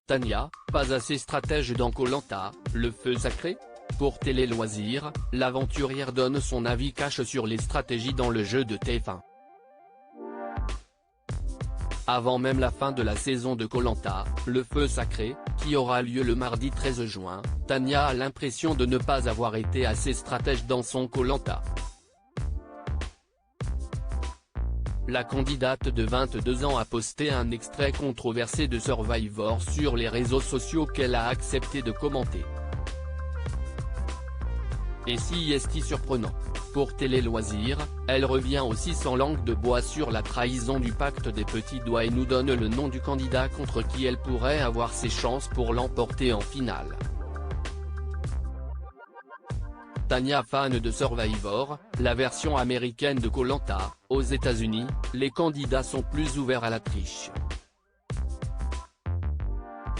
Tania, pas assez stratège dans Koh Lanta, le feu sacré? Pour Télé Loisirs, l'aventurière donne son avis cash sur les stratégies dans le jeu de TF1. Avant même la fin de la saison de Koh Lanta, le feu sacré, qui aura lieu le mardi 13 juin, Tania a l'impression de ne pas avoir été assez stratège dans son Koh Lanta. La candidate de 22 ans a posté un extrait controversé de Survivor sur les réseaux sociaux qu'elle a accepté de commenter. Et si est-il surprenant? Pour Télé Loisirs, elle revient aussi sans langue de bois sur la trahison du pacte des petits doigts et nous donne le nom du candidat contre qui elle pourrait avoir ses chances pour l'emporter en finale. Tania, fan de Survivor, la version américaine de Koh Lanta, aux États-Unis, les candidats sont plus ouverts à la triche.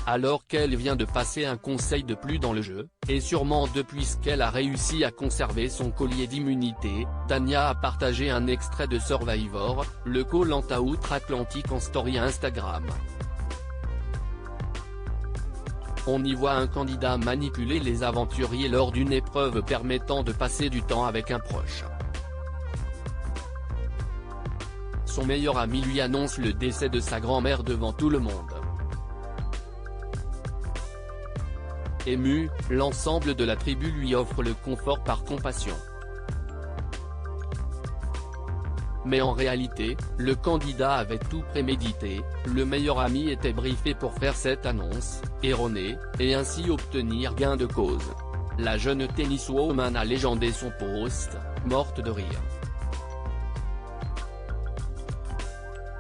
Alors qu'elle vient de passer un conseil de plus dans le jeu, et sûrement depuis qu'elle a réussi à conserver son collier d'immunité, Tania a partagé un extrait de Survivor, le Koh Lanta outre-Atlantique en story Instagram. On y voit un candidat manipuler les aventuriers lors d'une épreuve permettant de passer du temps avec un proche. Son meilleur ami lui annonce le décès de sa grand-mère devant tout le monde. Ému, l'ensemble de la tribu lui offre le confort par compassion. Mais en réalité, le candidat avait tout prémédité, le meilleur ami était briefé pour faire cette annonce, erronée, et ainsi obtenir gain de cause. La jeune tenniswoman a légendé son post, morte de rire.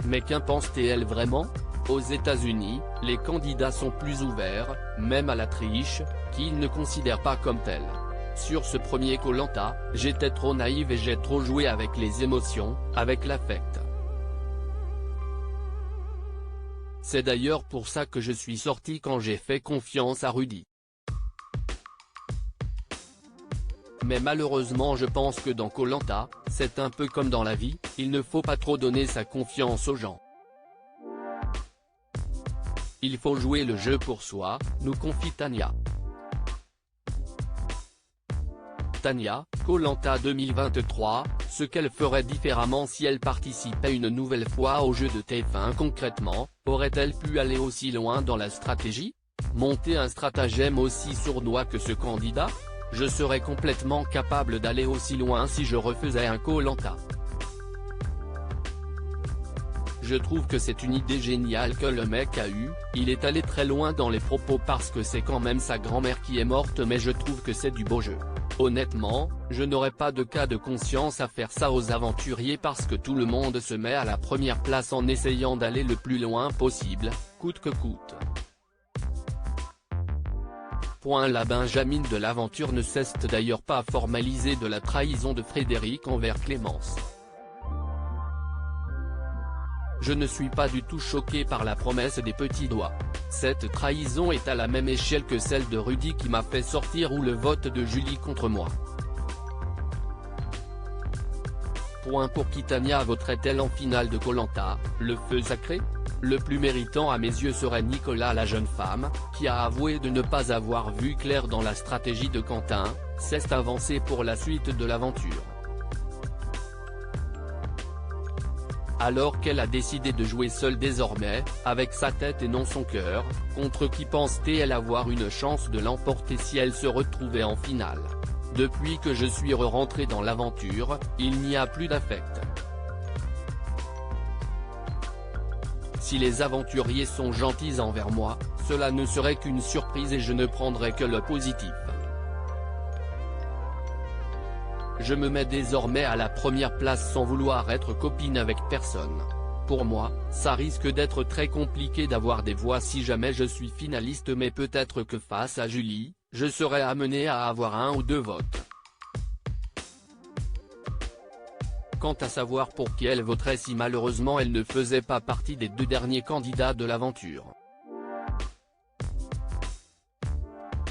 Mais qu'en pense-t-elle vraiment? Aux États-Unis, les candidats sont plus ouverts, même à la triche, qu'ils ne considèrent pas comme telle. Sur ce premier Koh Lanta, j'étais trop naïve et j'ai trop joué avec les émotions, avec l'affect. C'est d'ailleurs pour ça que je suis sorti quand j'ai fait confiance à Rudy. Mais malheureusement je pense que dans Koh Lanta, c'est un peu comme dans la vie, il ne faut pas trop donner sa confiance aux gens. Il faut jouer le jeu pour soi, nous confie Tania. Tania, Koh Lanta 2023, ce qu'elle ferait différemment si elle participait une nouvelle fois au jeu de TF1 concrètement, aurait-elle pu aller aussi loin dans la stratégie? Monter un stratagème aussi sournois que ce candidat? Je serais complètement capable d'aller aussi loin si je refaisais un Koh Lanta. Je trouve que c'est une idée géniale que le mec a eue, il est allé très loin dans les propos parce que c'est quand même sa grand-mère qui est morte mais je trouve que c'est du beau jeu. Honnêtement, je n'aurais pas de cas de conscience à faire ça aux aventuriers parce que tout le monde se met à la première place en essayant d'aller le plus loin possible, coûte que coûte. La Benjamin de l'aventure ne cesse d'ailleurs pas à formaliser de la trahison de Frédéric envers Clémence. Je ne suis pas du tout choqué par la promesse des petits doigts. Cette trahison est à la même échelle que celle de Rudy qui m'a fait sortir ou le vote de Julie contre moi. Pour qui Tania voterait-elle en finale de Koh Lanta, le feu sacré? Le plus méritant à mes yeux serait Nicolas, la jeune femme, qui a avoué de ne pas avoir vu clair dans la stratégie de Quentin, s'est avancée pour la suite de l'aventure. Alors qu'elle a décidé de jouer seule désormais, avec sa tête et non son cœur, contre qui pense-t-elle avoir une chance de l'emporter si elle se retrouvait en finale? Depuis que je suis rentré dans l'aventure, il n'y a plus d'affect. Si les aventuriers sont gentils envers moi, cela ne serait qu'une surprise et je ne prendrai que le positif. Je me mets désormais à la première place sans vouloir être copine avec personne. Pour moi, ça risque d'être très compliqué d'avoir des voix si jamais je suis finaliste mais peut-être que face à Julie, je serai amené à avoir 1 ou 2 votes. Quant à savoir pour qui elle voterait si malheureusement elle ne faisait pas partie des 2 derniers candidats de l'aventure.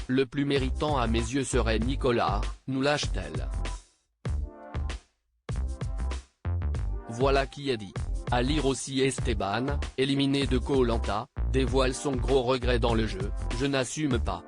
Le plus méritant à mes yeux serait Nicolas, nous lâche-t-elle. Voilà qui est dit. À lire aussi Esteban, éliminé de Koh Lanta, dévoile son gros regret dans le jeu, je n'assume pas.